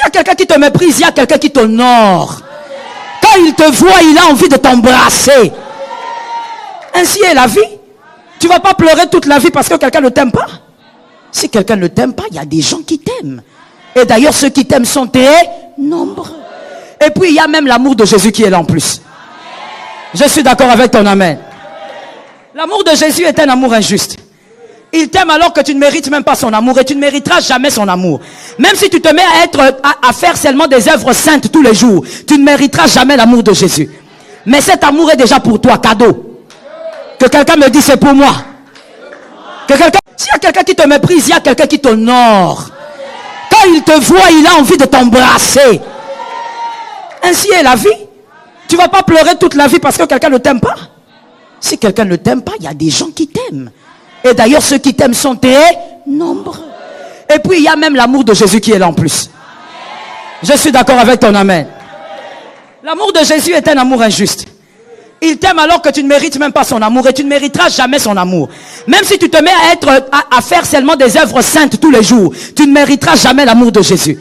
S'il y a quelqu'un qui te méprise, il y a quelqu'un qui t'honore. Quand il te voit, il a envie de t'embrasser. Ainsi est la vie. Tu ne vas pas pleurer toute la vie parce que quelqu'un ne t'aime pas. Si quelqu'un ne t'aime pas, il y a des gens qui t'aiment. Et d'ailleurs, ceux qui t'aiment sont très nombreux. Et puis, il y a même l'amour de Jésus qui est là en plus. Je suis d'accord avec ton amen. L'amour de Jésus est un amour injuste. Il t'aime alors que tu ne mérites même pas son amour et tu ne mériteras jamais son amour. Même si tu te mets à faire seulement des œuvres saintes tous les jours, tu ne mériteras jamais l'amour de Jésus. Mais cet amour est déjà pour toi, cadeau. Que quelqu'un me dise c'est pour moi. S'il y a quelqu'un qui te méprise, il y a quelqu'un qui t'honore. Quand il te voit, il a envie de t'embrasser. Ainsi est la vie. Tu ne vas pas pleurer toute la vie parce que quelqu'un ne t'aime pas. Si quelqu'un ne t'aime pas, il y a des gens qui t'aiment. Et d'ailleurs, ceux qui t'aiment sont très nombreux. Et puis, il y a même l'amour de Jésus qui est là en plus. Je suis d'accord avec ton amen. L'amour de Jésus est un amour injuste. Il t'aime alors que tu ne mérites même pas son amour et tu ne mériteras jamais son amour. Même si tu te mets à faire seulement des œuvres saintes tous les jours, tu ne mériteras jamais l'amour de Jésus.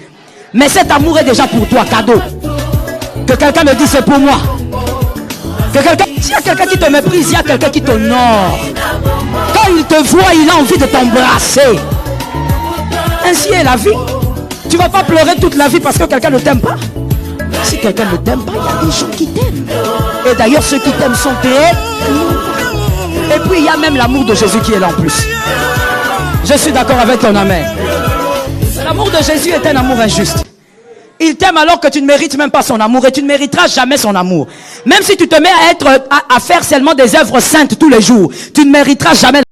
Mais cet amour est déjà pour toi, cadeau. Que quelqu'un me dise c'est pour moi. S'il y a quelqu'un qui te méprise, il y a quelqu'un qui t'honore. Quand il te voit, il a envie de t'embrasser. Ainsi est la vie. Tu ne vas pas pleurer toute la vie parce que quelqu'un ne t'aime pas. Si quelqu'un ne t'aime pas, il y a des gens qui t'aiment. Et d'ailleurs, ceux qui t'aiment sont très nombreux. Et puis, il y a même l'amour de Jésus qui est là en plus. Je suis d'accord avec ton amen. L'amour de Jésus est un amour injuste. Il t'aime alors que tu ne mérites même pas son amour et tu ne mériteras jamais son amour. Même si tu te mets à faire seulement des œuvres saintes tous les jours, tu ne mériteras jamais